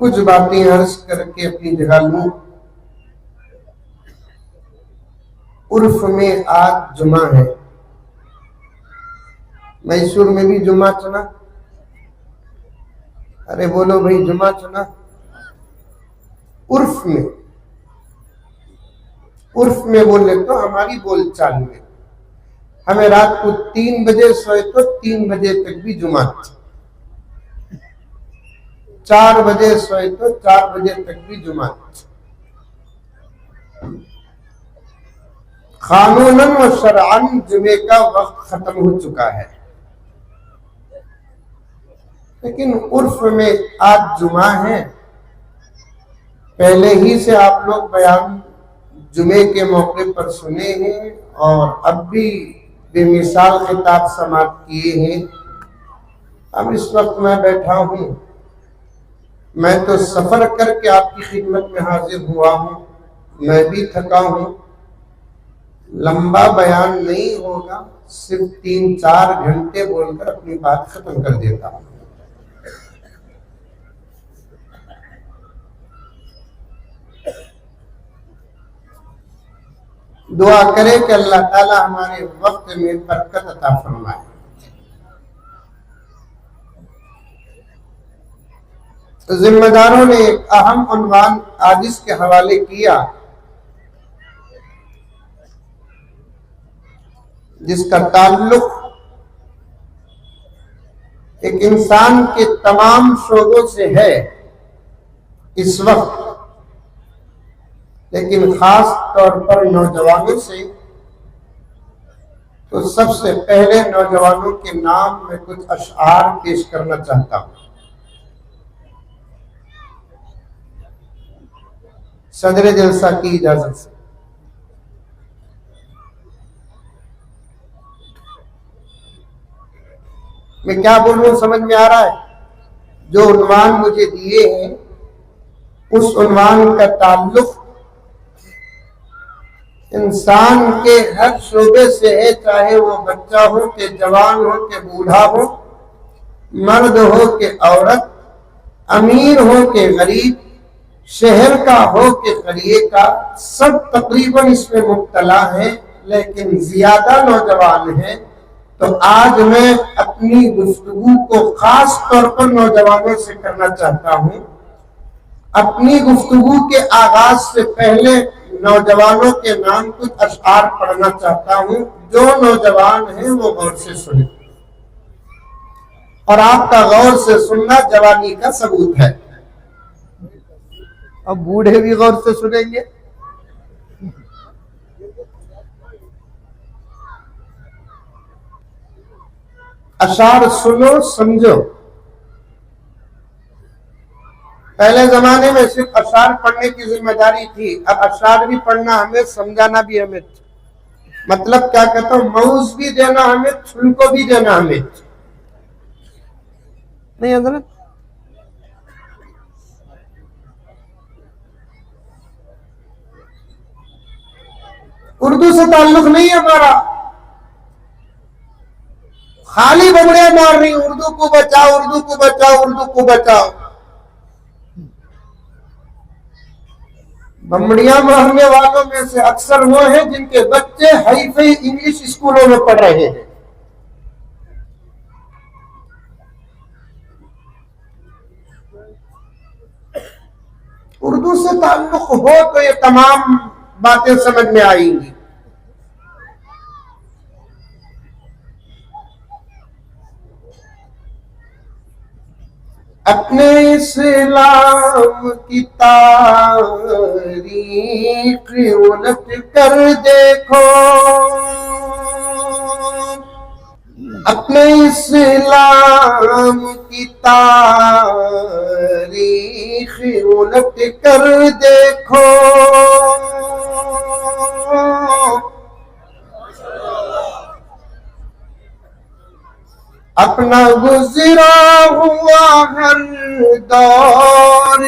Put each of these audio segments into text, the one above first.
کچھ باتیں عرض کر کے اپنی جگہ لوں. عرف میں آج جمعہ ہے. میسور میں بھی جمعہ چنا. ارے بولو بھائی جمعہ چنا. عرف میں بولے تو ہماری بول چال میں ہمیں رات کو 3 بجے سوئے تو 3 بجے تک بھی جمعہ. 4 بجے سوئے تو 4 بجے تک بھی جمعہ. قانوناً و شرعاً جمعے کا وقت ختم ہو چکا ہے، لیکن عرف میں آج جمعہ ہے. پہلے ہی سے آپ لوگ بیان جمعے کے موقع پر سنے ہیں اور اب بھی بے مثال خطاب سماعت کیے ہیں. اب اس وقت میں بیٹھا ہوں، میں تو سفر کر کے آپ کی خدمت میں حاضر ہوا ہوں. میں بھی تھکا ہوں. لمبا بیان نہیں ہوگا، صرف 3-4 گھنٹے بول کر اپنی بات ختم کر دیتا ہوں. دعا کرے کہ اللہ تعالی ہمارے وقت میں برکت عطا فرمائے. ذمہ داروں نے ایک اہم عنوان آج اس کے حوالے کیا جس کا تعلق ایک انسان کے تمام شعبوں سے ہے اس وقت، لیکن خاص طور پر نوجوانوں سے. تو سب سے پہلے نوجوانوں کے نام میں کچھ اشعار پیش کرنا چاہتا ہوں. صدر جلسہ کی اجازت سے. میں کیا بولوں سمجھ میں آ رہا ہے؟ جو عنوان مجھے دیے ہیں اس عنوان کا تعلق انسان کے ہر شعبے سے ہے، چاہے وہ بچہ ہو کہ جوان ہو کہ بوڑھا ہو، مرد ہو کہ عورت، امیر ہو کہ غریب، شہر کا ہو کہ قریے کا، سب تقریباً اس میں مبتلا ہیں، لیکن زیادہ نوجوان ہیں. تو آج میں اپنی گفتگو کو خاص طور پر نوجوانوں سے کرنا چاہتا ہوں. اپنی گفتگو کے آغاز سے پہلے نوجوانوں کے نام کچھ اشعار پڑھنا چاہتا ہوں. جو نوجوان ہیں وہ غور سے سنیں، اور آپ کا غور سے سننا جوانی کا ثبوت ہے. اب بوڑھے بھی غور سے سنیں گے. اشعار سنو سمجھو. پہلے زمانے میں صرف اشعار پڑھنے کی ذمہ داری تھی، اب اشعار بھی پڑھنا ہمیں، سمجھانا بھی ہمیں. مطلب کیا کہتا ہوں، موز بھی دینا ہمیں، چھل کو بھی دینا ہمیں. نہیں حضرت؟ اردو سے تعلق نہیں ہے ہمارا. خالی بمڑے مار رہی، اردو کو بچاؤ، اردو کو بچاؤ، اردو کو بچاؤ. بمڑیاں مارنے والوں میں سے اکثر وہ ہیں جن کے بچے ہائی فائی انگلش اسکولوں میں پڑھ رہے ہیں. اردو سے تعلق ہو تو یہ تمام باتیں سمجھ میں آئیں گی. اپنے اسلام کی تاریخ الٹ کر دیکھو، اپنے اسلام کی تاریخ الٹ کر دیکھو. اپنا گزرا ہوا ہر دور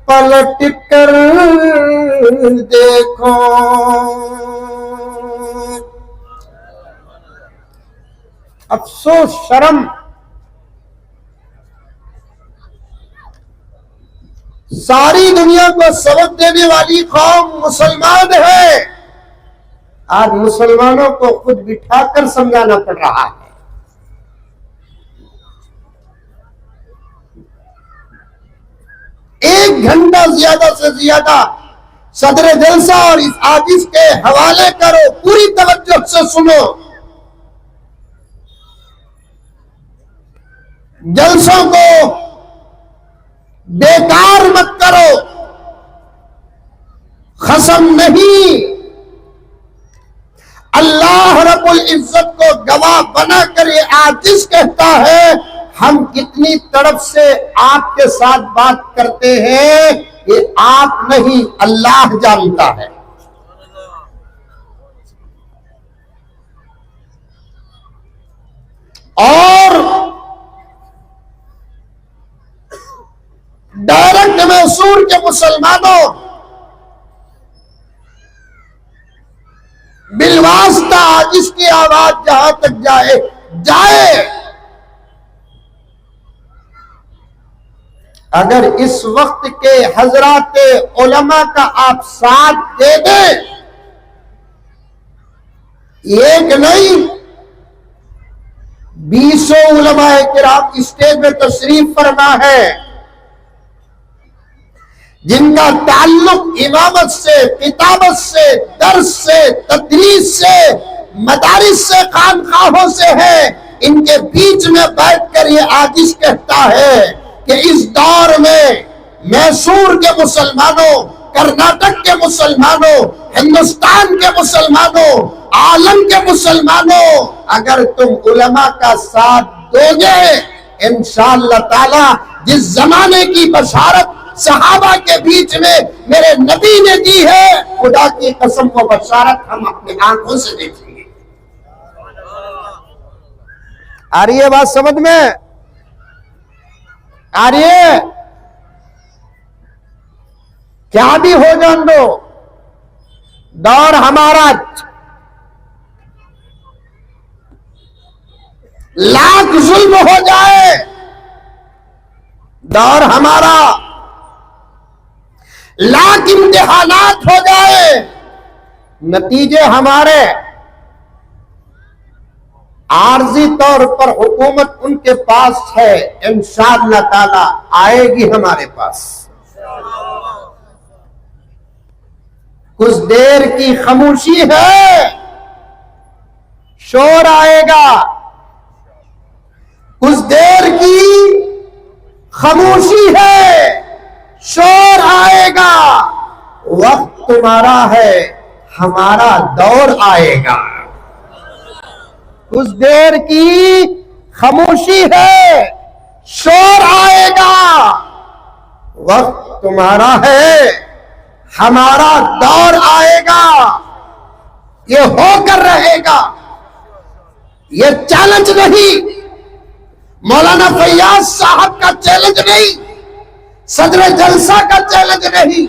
پلٹ کر دیکھو. افسوس، شرم ساری دنیا کو سبق دینے والی قوم مسلمان ہے، آج مسلمانوں کو خود بٹھا کر سمجھانا پڑ رہا ہے۔ ایک گھنٹہ زیادہ سے زیادہ صدر جلسہ اور اس عاجز کے حوالے کرو، پوری توجہ سے سنو۔ جلسوں کو بیکار مت کرو، قسم نہیں، اللہ رب العزت کو گواہ بنا کر یہ عاجز کہتا ہے، ہم کتنی طرف سے آپ کے ساتھ بات کرتے ہیں یہ آپ نہیں اللہ جانتا ہے۔ اور ڈائریکٹ میسور کے مسلمانوں، بالواسطہ جس کی آواز جہاں تک جائے، اگر اس وقت کے حضرات علماء کا آپ ساتھ دے دیں، ایک نہیں 20 علماء کرام اسٹیج میں تشریف فرما ہے، جن کا تعلق امامت سے، کتابت سے، درس سے، تدریس سے، مدارس سے، خانقاہوں سے ہے، ان کے بیچ میں بیٹھ کر یہ عاجز کہتا ہے کہ اس دور میں میسور کے مسلمانوں، کرناٹک کے مسلمانوں، ہندوستان کے مسلمانوں، عالم کے مسلمانوں، اگر تم علماء کا ساتھ دو گے، انشاءاللہ تعالی جس زمانے کی بشارت صحابہ کے بیچ میں میرے نبی نے دی ہے، خدا کی قسم و بشارت ہم اپنی آنکھوں سے دیکھیں گے۔ آ رہی ہے بات سمجھ میں؟ آ رہی ہے؟ کیا بھی ہو جان دو، دور ہمارا، لاکھ ظلم ہو جائے، دور ہمارا، لاکھ امتحانات ہو جائے، نتیجے ہمارے، عارضی طور پر حکومت ان کے پاس ہے، انشاءاللہ تعالی آئے گی ہمارے پاس۔ کچھ دیر کی خاموشی ہے، شور آئے گا، کچھ دیر کی خاموشی ہے، شور آئے گا، وقت تمہارا ہے، ہمارا دور آئے گا۔ کچھ دیر کی خاموشی ہے، شور آئے گا، وقت تمہارا ہے، ہمارا دور آئے گا۔ یہ ہو کر رہے گا، یہ چیلنج نہیں، مولانا فیاض صاحب کا چیلنج نہیں، صدر جلسہ کا چیلنج نہیں،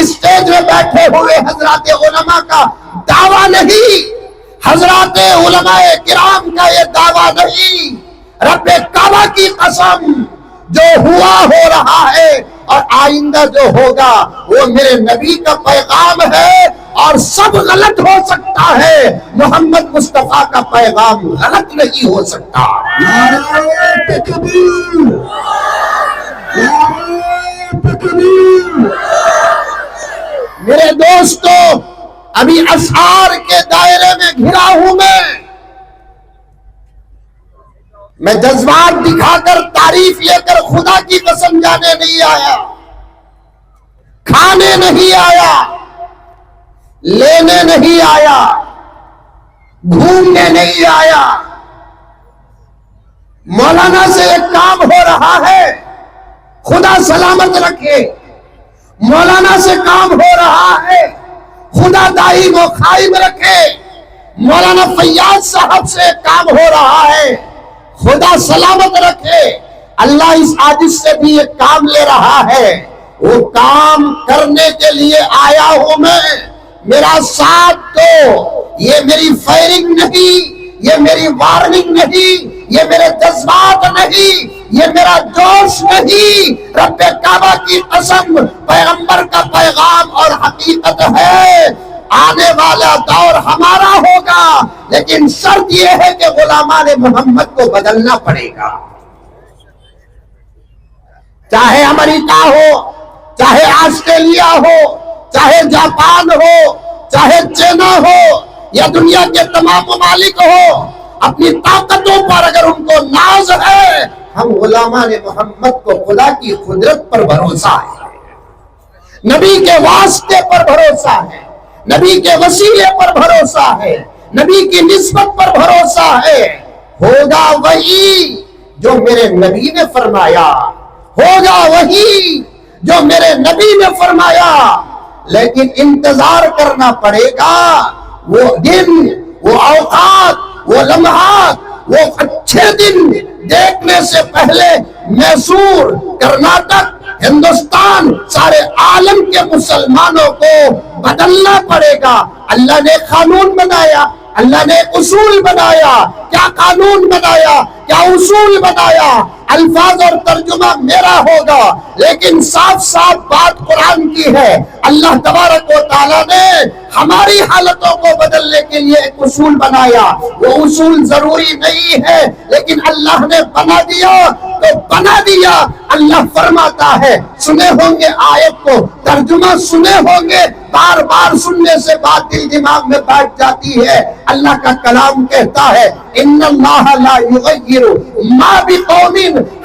اسٹیج میں بیٹھے ہوئے حضرات علماء کا دعویٰ نہیں، حضرات علماء کرام کا یہ دعویٰ نہیں، رب کعبہ کی قسم، جو ہوا ہو رہا ہے اور آئندہ جو ہوگا وہ میرے نبی کا پیغام ہے، اور سب غلط ہو سکتا ہے، محمد مصطفیٰ کا پیغام غلط نہیں ہو سکتا۔ نعرہ تکبیر، نعرہ تکبیر۔ میرے دوستو، ابھی اشعار کے دائرے میں گھرا ہوں میں جذبات دکھا کر تعریف لے کر خدا کی قسم جانے نہیں آیا، کھانے نہیں آیا، لینے نہیں آیا، گھومنے نہیں آیا۔ مولانا سے ایک کام ہو رہا ہے، خدا سلامت رکھے، مولانا سے کام ہو رہا ہے، خدا دائم و قائم رکھے، مولانا فیاض صاحب سے کام ہو رہا ہے، خدا سلامت رکھے، اللہ اس عاجز سے بھی یہ کام لے رہا ہے، وہ کام کرنے کے لیے آیا ہوں میں، میرا ساتھ دو۔ یہ میری فائرنگ نہیں، یہ میری وارننگ نہیں، یہ میرے جذبات نہیں، یہ میرا جوش نہیں، رب کعبہ کی قسم پیغمبر کا پیغام اور حقیقت ہے۔ آنے والا دور ہمارا ہوگا، لیکن شرط یہ ہے کہ غلامان محمد کو بدلنا پڑے گا۔ چاہے امریکہ ہو، چاہے آسٹریلیا ہو، چاہے جاپان ہو، چاہے چائنا ہو یا دنیا کے تمام ممالک ہو، اپنی طاقتوں پر اگر ان کو ناز ہے، ہم غلامان محمد کو خدا کی قدرت پر بھروسہ ہے، نبی کے واسطے پر بھروسہ ہے، نبی کے وسیلے پر بھروسہ ہے، نبی کی نسبت پر بھروسہ ہے۔ ہوگا وہی جو میرے نبی نے فرمایا، ہوگا وہی جو میرے نبی نے فرمایا، لیکن انتظار کرنا پڑے گا۔ وہ دن، وہ اوقات، وہ لمحات، وہ اچھے دن دیکھنے سے پہلے میسور، کرناٹک، ہندوستان، سارے عالم کے مسلمانوں کو بدلنا پڑے گا۔ اللہ نے قانون بنایا، اللہ نے اصول بنایا۔ کیا قانون بنایا، کیا اصول بنایا؟ الفاظ اور ترجمہ میرا ہوگا، لیکن صاف صاف بات قرآن کی ہے۔ اللہ تبارک و تعالیٰ نے ہماری حالتوں کو بدلنے کے لیے ایک اصول بنایا۔ وہ اصول ضروری نہیں ہے، لیکن اللہ نے بنا دیا تو بنا دیا۔ اللہ فرماتا ہے، سنے ہوں گے آیت کو، ترجمہ سنے ہوں گے، بار بار سننے سے بات دل دماغ میں بیٹھ جاتی ہے۔ اللہ کا کلام کہتا ہے، ان اللہ لا یغیر ما بقوم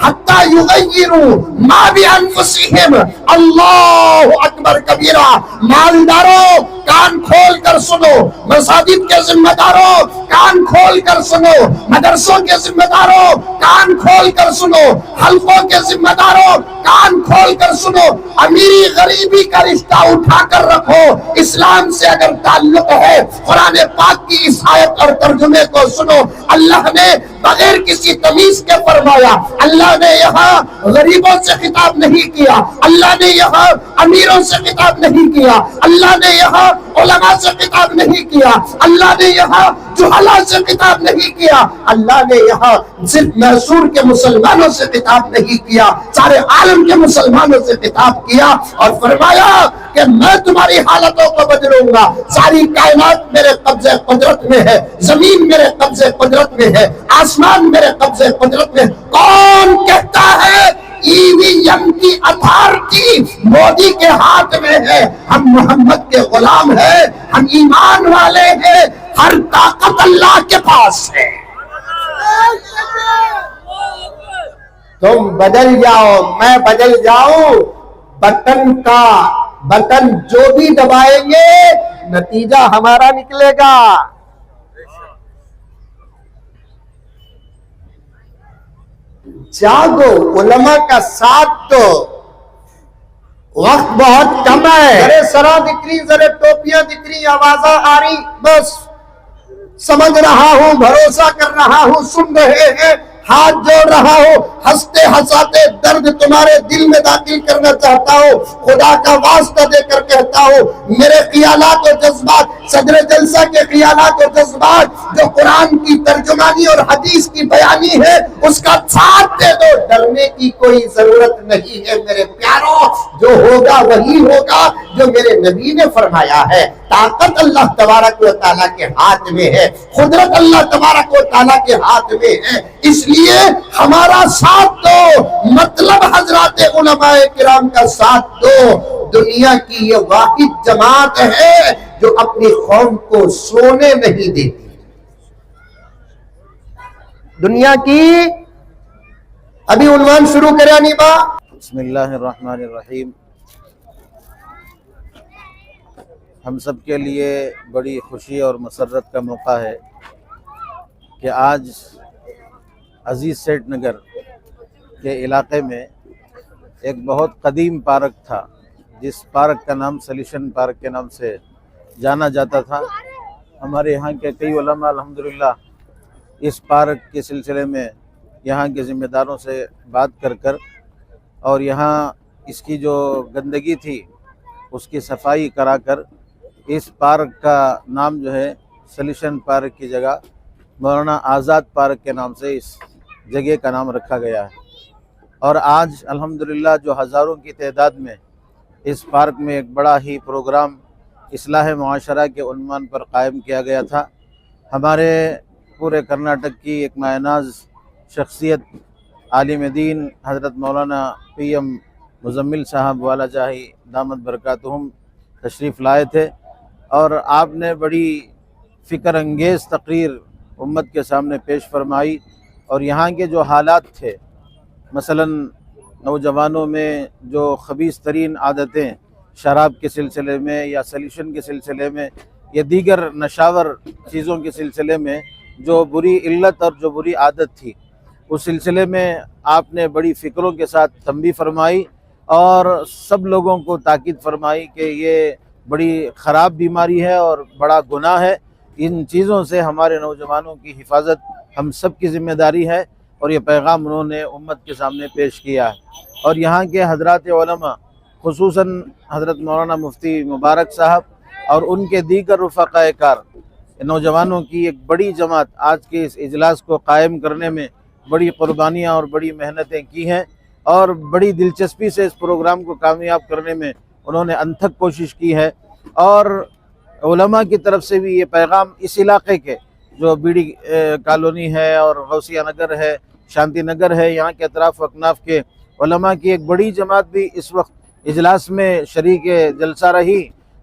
حتی یغیروا ما بانفسہم۔ اللہ اکبر کبیرہ۔ مالداروں کان کھول کر سنو، مساجد کے ذمہ داروں کان کھول کر سنو، مدرسوں کے ذمہ داروں کان کھول کر سنو، حلقوں کے ذمہ داروں کان کھول کر سنو۔ امیری غریبی کا رشتہ اٹھا کر رکھو۔ اسلام سے اگر تعلق ہے، قرآن پاک کی اس آیت اور ترجمے کو سنو۔ اللہ نے بغیر کسی تمیز کے فرمایا۔ اللہ نے یہاں غریبوں سے خطاب نہیں کیا، اللہ نے یہاں امیروں سے خطاب نہیں کیا، اللہ نے یہاں علماء سے خطاب نہیں کیا، اللہ نے یہاں جہلاء سے خطاب نہیں کیا، اللہ نے یہاں صرف میسور کے مسلمانوں سے خطاب نہیں کیا، سارے عالم کے مسلمانوں سے خطاب کیا اور فرمایا کہ میں تمہاری حالتوں کو بدلوں گا۔ ساری کائنات میرے قبضے قدرت میں ہے، زمین میرے قبضے قدرت میں ہے، آسمان میرے قبضے قدرت میں ہے۔ کون کہتا ہے ای وی ایم کی اتھارٹی مودی کے ہاتھ میں ہے؟ ہم محمد کے غلام ہیں، ہم ایمان والے ہیں، ہر طاقت اللہ کے پاس ہے۔ تم بدل جاؤ، میں بدل جاؤں، بٹن جو بھی دبائیں گے نتیجہ ہمارا نکلے گا۔ جاگو، علماء کا ساتھ دو، وقت بہت کم ہے۔ ذرے سرا دکھ رہی، ذرے ٹوپیاں دکھ رہی، آوازاں آ رہی، بس سمجھ رہا ہوں، بھروسہ کر رہا ہوں، سن رہے ہیں، ہاتھ جوڑ رہا ہوں، ہنستے ہنساتے درد تمہارے دل میں داخل کرنا چاہتا ہوں، خدا کا واسطہ دے کر کہتا ہوں، میرے خیالات اور جذبات، صدر جلسہ کے خیالات اور جذبات جو قرآن کی ترجمانی اور حدیث کی بیانی ہے، اس کا ساتھ دے دو۔ ڈرنے کی کوئی ضرورت نہیں ہے میرے پیاروں، جو ہوگا وہی ہوگا جو میرے نبی نے فرمایا ہے۔ طاقت اللہ تبارک و تعالیٰ کے ہاتھ میں ہے، قدرت اللہ تبارک و تعالیٰ کے ہاتھ میں ہے، اس لیے ہمارا ساتھ دو، مطلب حضرات علماء کرام کا ساتھ دو۔ دنیا کی یہ واحد جماعت ہے جو اپنی قوم کو سونے نہیں دیتی۔ دنیا کی ابھی عنوان شروع کریا نیبا۔ بسم اللہ الرحمن الرحیم۔ ہم سب کے لیے بڑی خوشی اور مسرت کا موقع ہے کہ آج عزیز سیٹھ نگر کے علاقے میں ایک بہت قدیم پارک تھا، جس پارک کا نام سلیشن پارک کے نام سے جانا جاتا تھا۔ ہمارے یہاں کے کئی علماء الحمدللہ اس پارک کے سلسلے میں یہاں کے ذمہ داروں سے بات کر اور یہاں اس کی جو گندگی تھی اس کی صفائی کرا کر اس پارک کا نام جو ہے سلیشن پارک کی جگہ مولانا آزاد پارک کے نام سے اس جگہ کا نام رکھا گیا ہے۔ اور آج الحمدللہ جو ہزاروں کی تعداد میں اس پارک میں ایک بڑا ہی پروگرام اصلاح معاشرہ کے عنوان پر قائم کیا گیا تھا۔ ہمارے پورے کرناٹک کی ایک مایہ شخصیت عالم دین حضرت مولانا پی ایم مزمل صاحب والا جاہی دامت برکاتہم تشریف لائے تھے، اور آپ نے بڑی فکر انگیز تقریر امت کے سامنے پیش فرمائی، اور یہاں کے جو حالات تھے، مثلا نوجوانوں میں جو خبیث ترین عادتیں شراب کے سلسلے میں یا سلیشن کے سلسلے میں یا دیگر نشاور چیزوں کے سلسلے میں جو بری علت اور جو بری عادت تھی، اس سلسلے میں آپ نے بڑی فکروں کے ساتھ تنبیہ فرمائی اور سب لوگوں کو تاکید فرمائی کہ یہ بڑی خراب بیماری ہے اور بڑا گناہ ہے۔ ان چیزوں سے ہمارے نوجوانوں کی حفاظت ہم سب کی ذمہ داری ہے، اور یہ پیغام انہوں نے امت کے سامنے پیش کیا ہے۔ اور یہاں کے حضرات علماء، خصوصاً حضرت مولانا مفتی مبارک صاحب اور ان کے دیگر رفقائے کار، نوجوانوں کی ایک بڑی جماعت آج کے اس اجلاس کو قائم کرنے میں بڑی قربانیاں اور بڑی محنتیں کی ہیں، اور بڑی دلچسپی سے اس پروگرام کو کامیاب کرنے میں انہوں نے انتھک کوشش کی ہے۔ اور علماء کی طرف سے بھی یہ پیغام اس علاقے کے جو بیڑی کالونی ہے اور غوثیہ نگر ہے، شانتی نگر ہے، یہاں کے اطراف و اکناف کے علماء کی ایک بڑی جماعت بھی اس وقت اجلاس میں شریک جلسہ رہی۔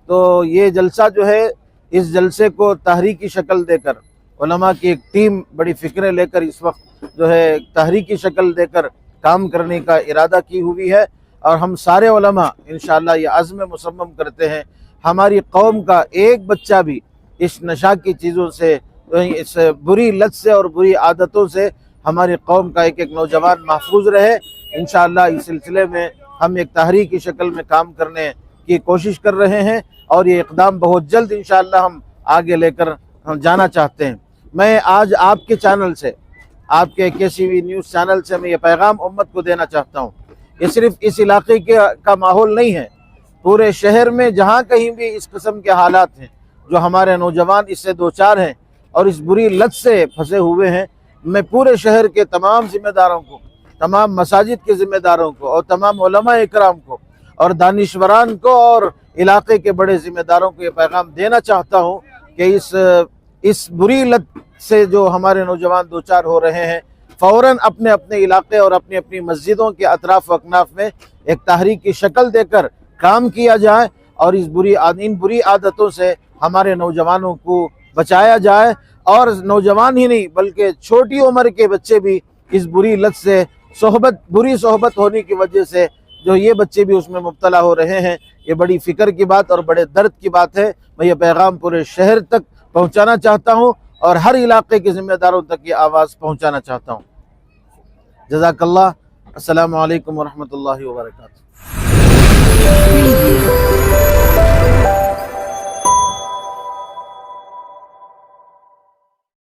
تو یہ جلسہ جو ہے، اس جلسے کو تحریکی شکل دے کر علماء کی ایک ٹیم بڑی فکریں لے کر اس وقت جو ہے تحریکی شکل دے کر کام کرنے کا ارادہ کی ہوئی ہے، اور ہم سارے علماء انشاءاللہ یہ عزم مصمم کرتے ہیں ہماری قوم کا ایک بچہ بھی اس نشہ کی چیزوں سے، اس بری لت سے اور بری عادتوں سے ہماری قوم کا ایک نوجوان محفوظ رہے۔ انشاءاللہ اس سلسلے میں ہم ایک تحریکی شکل میں کام کرنے کی کوشش کر رہے ہیں، اور یہ اقدام بہت جلد انشاءاللہ ہم آگے لے کر ہم جانا چاہتے ہیں۔ میں آج آپ کے چینل سے، آپ کے KCV نیوز چینل سے میں یہ پیغام امت کو دینا چاہتا ہوں، یہ صرف اس علاقے کا ماحول نہیں ہے، پورے شہر میں جہاں کہیں بھی اس قسم کے حالات ہیں جو ہمارے نوجوان اس سے دوچار ہیں اور اس بری لت سے پھنسے ہوئے ہیں، میں پورے شہر کے تمام ذمہ داروں کو، تمام مساجد کے ذمہ داروں کو اور تمام علماء اکرام کو اور دانشوران کو اور علاقے کے بڑے ذمہ داروں کو یہ پیغام دینا چاہتا ہوں کہ اس بری لت سے جو ہمارے نوجوان دوچار ہو رہے ہیں، فوراً اپنے اپنے علاقے اور اپنی اپنی مسجدوں کے اطراف و اکناف میں ایک تحریک کی شکل دے کر کام کیا جائے، اور ان بری عادتوں سے ہمارے نوجوانوں کو بچایا جائے، اور نوجوان ہی نہیں بلکہ چھوٹی عمر کے بچے بھی اس بری لت سے بری صحبت ہونے کی وجہ سے جو یہ بچے بھی اس میں مبتلا ہو رہے ہیں، یہ بڑی فکر کی بات اور بڑے درد کی بات ہے۔ میں یہ پیغام پورے شہر تک پہنچانا چاہتا ہوں اور ہر علاقے کے ذمہ داروں تک یہ آواز پہنچانا چاہتا ہوں۔ جزاک اللہ۔ السلام علیکم ورحمۃ اللہ وبرکاتہ۔